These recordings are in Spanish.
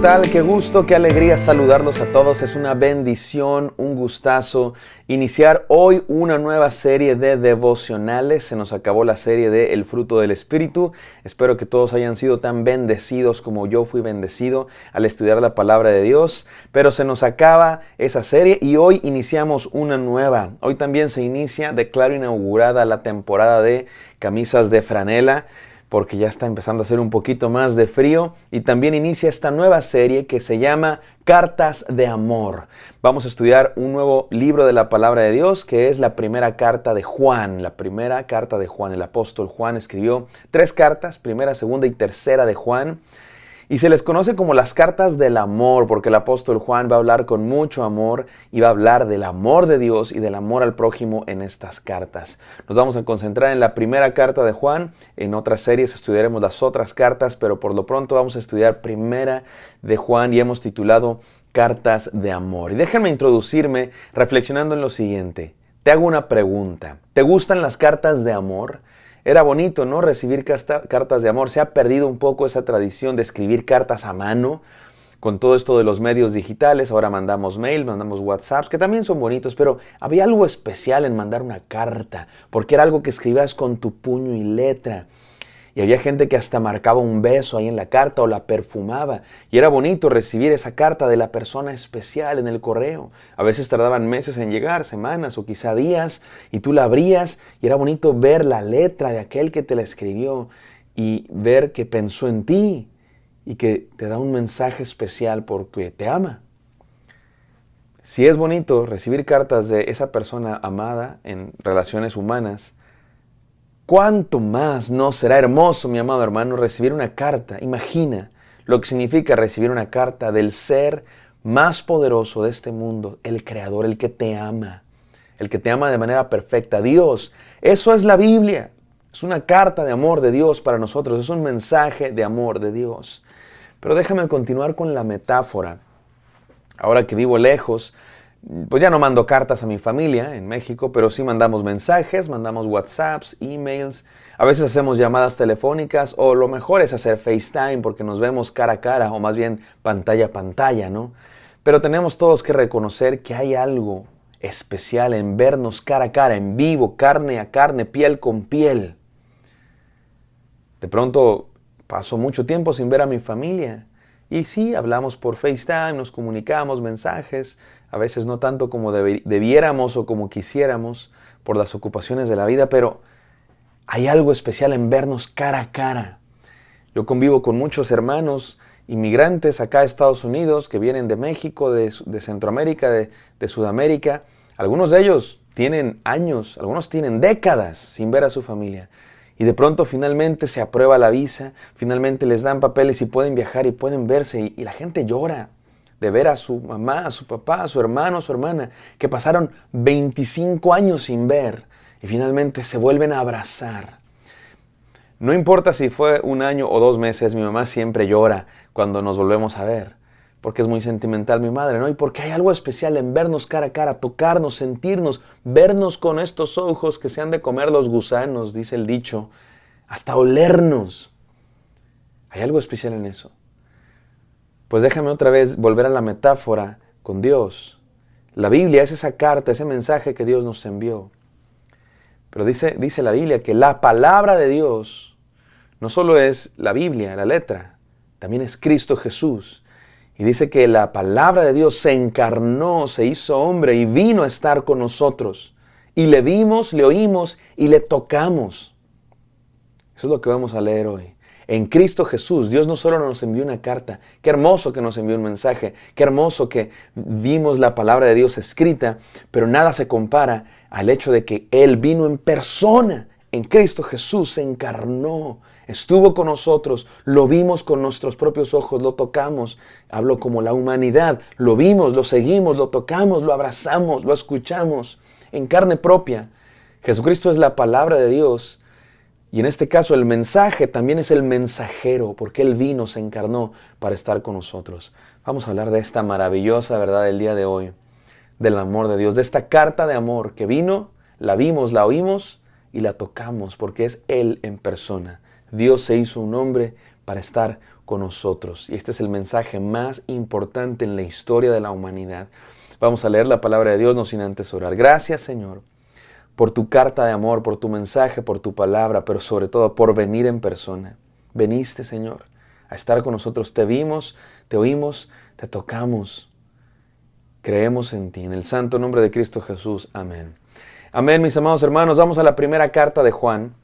tal? Qué gusto, qué alegría saludarlos a todos. Es una bendición, un gustazo iniciar hoy una nueva serie de devocionales. Se nos acabó la serie de El fruto del Espíritu. Espero que todos hayan sido tan bendecidos como yo fui bendecido al estudiar la palabra de Dios. Pero se nos acaba esa serie y hoy iniciamos una nueva. Hoy también se inicia, declaro inaugurada la temporada de camisas de franela, porque ya está empezando a hacer un poquito más de frío, y también inicia esta nueva serie que se llama Cartas de Amor. Vamos a estudiar un nuevo libro de la palabra de Dios, que es la primera carta de Juan. La primera carta de Juan. El apóstol Juan escribió 3 cartas, primera, segunda y tercera de Juan. Y se les conoce como las cartas del amor, porque el apóstol Juan va a hablar con mucho amor y va a hablar del amor de Dios y del amor al prójimo en estas cartas. Nos vamos a concentrar en la primera carta de Juan. En otras series estudiaremos las otras cartas, pero por lo pronto vamos a estudiar primera de Juan y hemos titulado Cartas de Amor. Y déjenme introducirme reflexionando en lo siguiente. Te hago una pregunta. ¿Te gustan las cartas de amor? Era bonito, ¿no? Recibir cartas de amor. Se ha perdido un poco esa tradición de escribir cartas a mano. Con todo esto de los medios digitales, ahora mandamos mail, mandamos WhatsApps, que también son bonitos, pero había algo especial en mandar una carta, porque era algo que escribías con tu puño y letra. Y había gente que hasta marcaba un beso ahí en la carta o la perfumaba. Y era bonito recibir esa carta de la persona especial en el correo. A veces tardaban meses en llegar, semanas o quizá días, y tú la abrías y era bonito ver la letra de aquel que te la escribió y ver que pensó en ti y que te da un mensaje especial porque te ama. Si es bonito recibir cartas de esa persona amada en relaciones humanas, ¿cuánto más no será hermoso, mi amado hermano, recibir una carta? Imagina lo que significa recibir una carta del ser más poderoso de este mundo, el Creador, el que te ama de manera perfecta, Dios. Eso es la Biblia. Es una carta de amor de Dios para nosotros, es un mensaje de amor de Dios. Pero déjame continuar con la metáfora. Ahora que vivo lejos, pues ya no mando cartas a mi familia en México, pero sí mandamos mensajes, mandamos WhatsApps, emails, a veces hacemos llamadas telefónicas, o lo mejor es hacer FaceTime porque nos vemos cara a cara, o más bien pantalla a pantalla, ¿no? Pero tenemos todos que reconocer que hay algo especial en vernos cara a cara, en vivo, carne a carne, piel con piel. De pronto paso mucho tiempo sin ver a mi familia. Y sí, hablamos por FaceTime, nos comunicamos, mensajes, a veces no tanto como debiéramos o como quisiéramos por las ocupaciones de la vida, pero hay algo especial en vernos cara a cara. Yo convivo con muchos hermanos inmigrantes acá a Estados Unidos que vienen de México, de Centroamérica, de Sudamérica. Algunos de ellos tienen años, algunos tienen décadas sin ver a su familia. Y de pronto finalmente se aprueba la visa, finalmente les dan papeles y pueden viajar y pueden verse. Y la gente llora de ver a su mamá, a su papá, a su hermano, a su hermana, que pasaron 25 años sin ver y finalmente se vuelven a abrazar. No importa si fue 1 año o 2 meses, mi mamá siempre llora cuando nos volvemos a ver, porque es muy sentimental mi madre, ¿no? Y porque hay algo especial en vernos cara a cara, tocarnos, sentirnos, vernos con estos ojos que se han de comer los gusanos, dice el dicho, hasta olernos. Hay algo especial en eso. Pues déjame otra vez volver a la metáfora con Dios. La Biblia es esa carta, ese mensaje que Dios nos envió. Pero dice la Biblia que la palabra de Dios no solo es la Biblia, la letra, también es Cristo Jesús. Y dice que la palabra de Dios se encarnó, se hizo hombre y vino a estar con nosotros. Y le vimos, le oímos y le tocamos. Eso es lo que vamos a leer hoy. En Cristo Jesús, Dios no solo nos envió una carta, qué hermoso que nos envió un mensaje, qué hermoso que vimos la palabra de Dios escrita, pero nada se compara al hecho de que Él vino en persona. En Cristo Jesús se encarnó, estuvo con nosotros, lo vimos con nuestros propios ojos, lo tocamos. Hablo como la humanidad, lo vimos, lo seguimos, lo tocamos, lo abrazamos, lo escuchamos en carne propia. Jesucristo es la palabra de Dios y en este caso el mensaje también es el mensajero porque Él vino, se encarnó para estar con nosotros. Vamos a hablar de esta maravillosa verdad del día de hoy, del amor de Dios, de esta carta de amor que vino, la vimos, la oímos y la tocamos porque es Él en persona. Dios se hizo un hombre para estar con nosotros. Y este es el mensaje más importante en la historia de la humanidad. Vamos a leer la palabra de Dios, no sin antes orar. Gracias, Señor, por tu carta de amor, por tu mensaje, por tu palabra, pero sobre todo por venir en persona. Veniste, Señor, a estar con nosotros. Te vimos, te oímos, te tocamos. Creemos en ti. En el santo nombre de Cristo Jesús. Amén. Amén, mis amados hermanos. Vamos a la primera carta de Juan.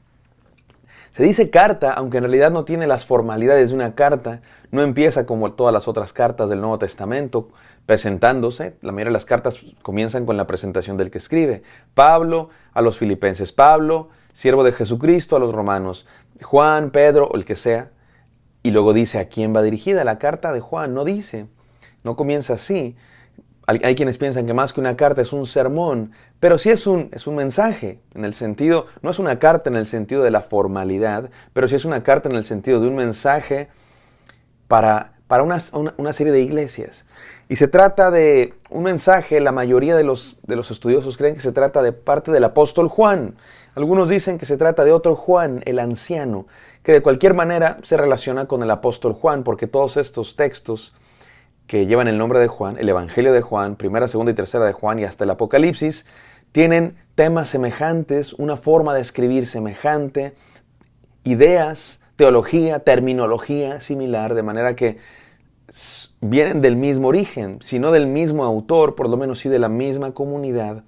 Se dice carta, aunque en realidad no tiene las formalidades de una carta. No empieza como todas las otras cartas del Nuevo Testamento, presentándose. La mayoría de las cartas comienzan con la presentación del que escribe. Pablo a los filipenses. Pablo, siervo de Jesucristo, a los romanos. Juan, Pedro, o el que sea. Y luego dice a quién va dirigida. La carta de Juan no dice. No comienza así. Hay quienes piensan que más que una carta es un sermón, pero sí es un mensaje, en el sentido, no es una carta en el sentido de la formalidad, pero sí es una carta en el sentido de un mensaje para una serie de iglesias. Y se trata de un mensaje, la mayoría de los estudiosos creen que se trata de parte del apóstol Juan. Algunos dicen que se trata de otro Juan, el anciano, que de cualquier manera se relaciona con el apóstol Juan, porque todos estos textos que llevan el nombre de Juan, el Evangelio de Juan, primera, segunda y tercera de Juan y hasta el Apocalipsis, tienen temas semejantes, una forma de escribir semejante, ideas, teología, terminología similar, de manera que vienen del mismo origen, si no del mismo autor, por lo menos sí de la misma comunidad,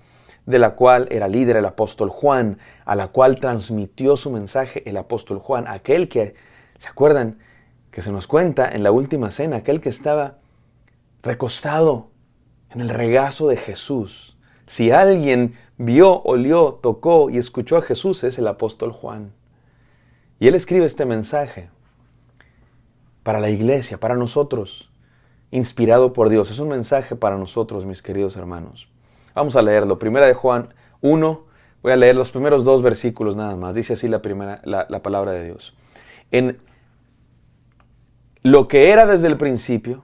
de la cual era líder el apóstol Juan, a la cual transmitió su mensaje el apóstol Juan, aquel que, ¿se acuerdan? Que se nos cuenta en la última cena, aquel que estaba recostado en el regazo de Jesús. Si alguien vio, olió, tocó y escuchó a Jesús, es el apóstol Juan. Y él escribe este mensaje para la iglesia, para nosotros, inspirado por Dios. Es un mensaje para nosotros, mis queridos hermanos. Vamos a leerlo. Primera de Juan 1, voy a leer los primeros 2 versículos nada más. Dice así la palabra de Dios. En lo que era desde el principio,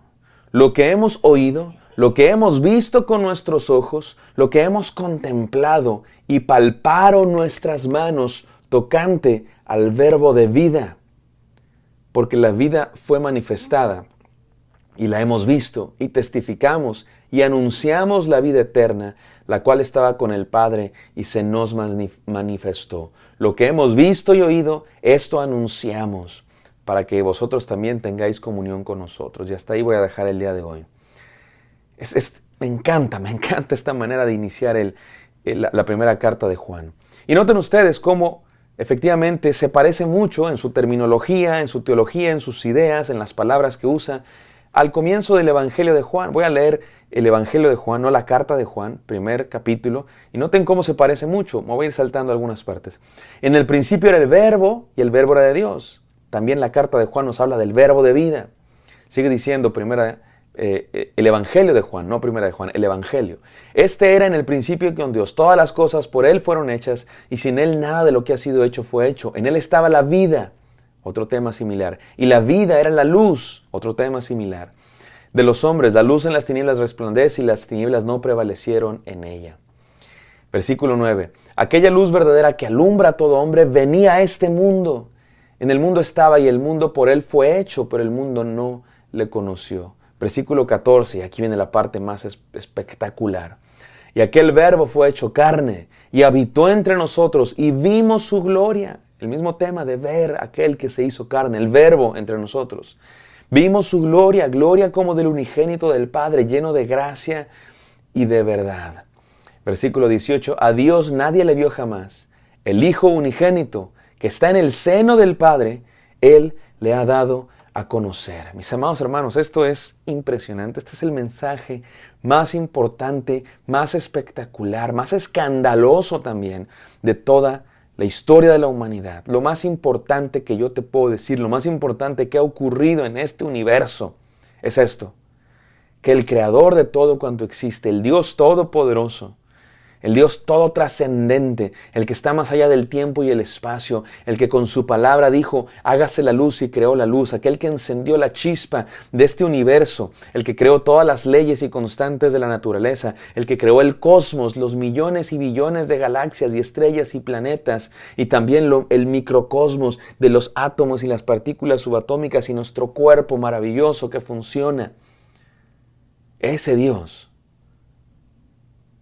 lo que hemos oído, lo que hemos visto con nuestros ojos, lo que hemos contemplado y palparon nuestras manos tocante al verbo de vida. Porque la vida fue manifestada y la hemos visto y testificamos y anunciamos la vida eterna, la cual estaba con el Padre y se nos manifestó. Lo que hemos visto y oído, esto anunciamos, para que vosotros también tengáis comunión con nosotros. Y hasta ahí voy a dejar el día de hoy. Me encanta esta manera de iniciar la primera carta de Juan. Y noten ustedes cómo efectivamente se parece mucho en su terminología, en su teología, en sus ideas, en las palabras que usa, al comienzo del Evangelio de Juan. Voy a leer el Evangelio de Juan, no la carta de Juan, primer capítulo, y noten cómo se parece mucho. Me voy a ir saltando algunas partes. En el principio era el verbo, y el verbo era de Dios. También la carta de Juan nos habla del verbo de vida. Sigue diciendo el Evangelio de Juan, no primera de Juan, el Evangelio. Este era en el principio con Dios. Todas las cosas por Él fueron hechas y sin Él nada de lo que ha sido hecho fue hecho. En Él estaba la vida, otro tema similar. Y la vida era la luz, otro tema similar. De los hombres, la luz en las tinieblas resplandece y las tinieblas no prevalecieron en ella. Versículo 9. Aquella luz verdadera que alumbra a todo hombre venía a este mundo. En el mundo estaba y el mundo por Él fue hecho, pero el mundo no le conoció. Versículo 14, y aquí viene la parte más espectacular. Y aquel verbo fue hecho carne y habitó entre nosotros y vimos su gloria. El mismo tema de ver aquel que se hizo carne, el verbo entre nosotros. Vimos su gloria, gloria como del unigénito del Padre, lleno de gracia y de verdad. Versículo 18, a Dios nadie le vio jamás. El Hijo unigénito, que está en el seno del Padre, Él le ha dado a conocer. Mis amados hermanos, esto es impresionante. Este es el mensaje más importante, más espectacular, más escandaloso también de toda la historia de la humanidad. Lo más importante que yo te puedo decir, lo más importante que ha ocurrido en este universo es esto: que el creador de todo cuanto existe, el Dios todopoderoso, El Dios todo trascendente, el que está más allá del tiempo y el espacio, el que con su palabra dijo, hágase la luz y creó la luz, aquel que encendió la chispa de este universo, el que creó todas las leyes y constantes de la naturaleza, el que creó el cosmos, los millones y billones de galaxias y estrellas y planetas, y también el microcosmos de los átomos y las partículas subatómicas y nuestro cuerpo maravilloso que funciona. Ese Dios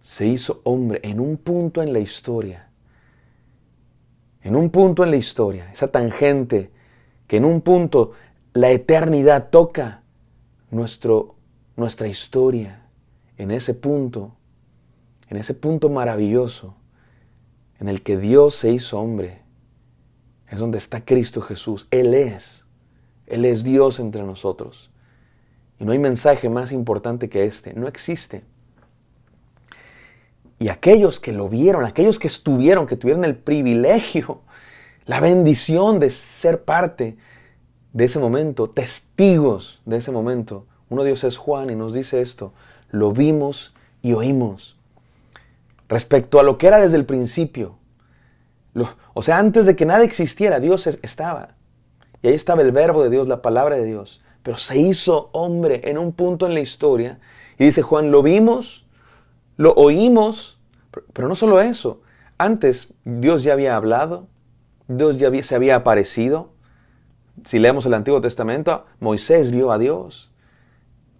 se hizo hombre en un punto en la historia. En un punto en la historia. Esa tangente que en un punto la eternidad toca nuestra historia. En ese punto maravilloso en el que Dios se hizo hombre, es donde está Cristo Jesús. Él es Dios entre nosotros. Y no hay mensaje más importante que este. No existe. Y aquellos que lo vieron, aquellos que tuvieron el privilegio, la bendición de ser parte de ese momento, testigos de ese momento. Uno de ellos es Juan y nos dice esto: lo vimos y oímos. Respecto a lo que era desde el principio. O sea, antes de que nada existiera, Dios estaba. Y ahí estaba el verbo de Dios, la palabra de Dios. Pero se hizo hombre en un punto en la historia. Y dice Juan, lo vimos, lo oímos, pero no solo eso. Antes Dios ya había hablado, Dios ya se había aparecido. Si leemos el Antiguo Testamento, Moisés vio a Dios.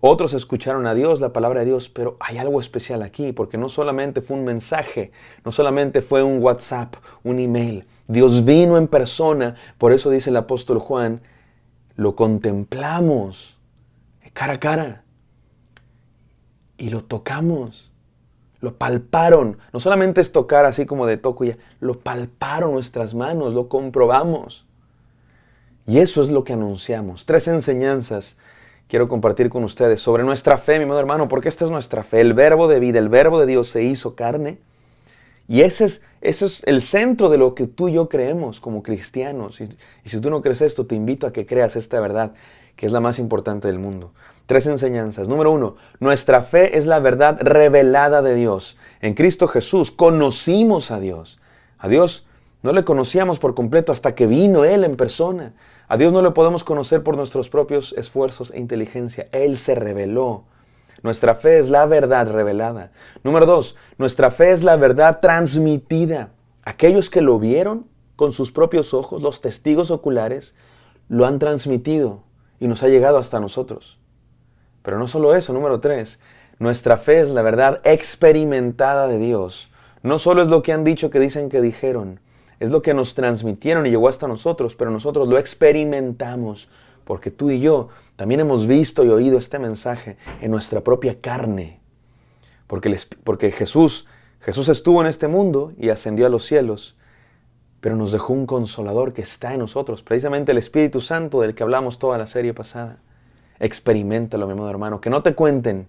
Otros escucharon a Dios, la palabra de Dios, pero hay algo especial aquí, porque no solamente fue un mensaje, no solamente fue un WhatsApp, un email. Dios vino en persona, por eso dice el apóstol Juan, lo contemplamos cara a cara y lo tocamos, lo palparon. No solamente es tocar así como de toco ya, lo palparon nuestras manos, lo comprobamos. Y eso es lo que anunciamos. 3 enseñanzas quiero compartir con ustedes sobre nuestra fe, mi amado hermano, porque esta es nuestra fe. El verbo de vida, el verbo de Dios se hizo carne. Y ese es el centro de lo que tú y yo creemos como cristianos. Y si tú no crees esto, te invito a que creas esta verdad, que es la más importante del mundo. 3 enseñanzas. Número 1, nuestra fe es la verdad revelada de Dios. En Cristo Jesús conocimos a Dios. A Dios no le conocíamos por completo hasta que vino Él en persona. A Dios no le podemos conocer por nuestros propios esfuerzos e inteligencia. Él se reveló. Nuestra fe es la verdad revelada. Número 2, nuestra fe es la verdad transmitida. Aquellos que lo vieron con sus propios ojos, los testigos oculares, lo han transmitido y nos ha llegado hasta nosotros. Pero no solo eso, número 3, nuestra fe es la verdad experimentada de Dios. No solo es lo que han dicho que dicen que dijeron, es lo que nos transmitieron y llegó hasta nosotros, pero nosotros lo experimentamos, porque tú y yo también hemos visto y oído este mensaje en nuestra propia carne. Porque Jesús estuvo en este mundo y ascendió a los cielos, pero nos dejó un consolador que está en nosotros, precisamente el Espíritu Santo del que hablamos toda la serie pasada. Experiméntalo, mi amado hermano, que no te cuenten,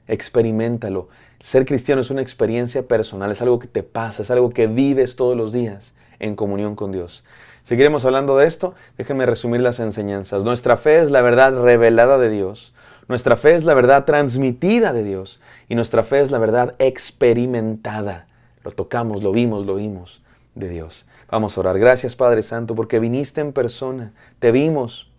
experiméntalo. Ser cristiano es una experiencia personal, es algo que te pasa, es algo que vives todos los días en comunión con Dios. Seguiremos hablando de esto. Déjenme resumir las enseñanzas. Nuestra fe es la verdad revelada de Dios. Nuestra fe es la verdad transmitida de Dios. Y nuestra fe es la verdad experimentada. Lo tocamos, lo vimos, lo oímos de Dios. Vamos a orar. Gracias, Padre Santo, porque viniste en persona. Te vimos.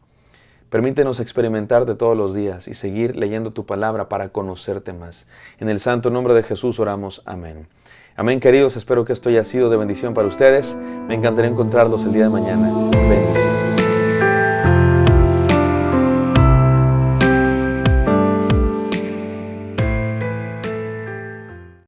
Permítenos experimentarte todos los días y seguir leyendo tu palabra para conocerte más. En el santo nombre de Jesús oramos. Amén. Amén, queridos. Espero que esto haya sido de bendición para ustedes. Me encantaría encontrarlos el día de mañana. Bendiciones.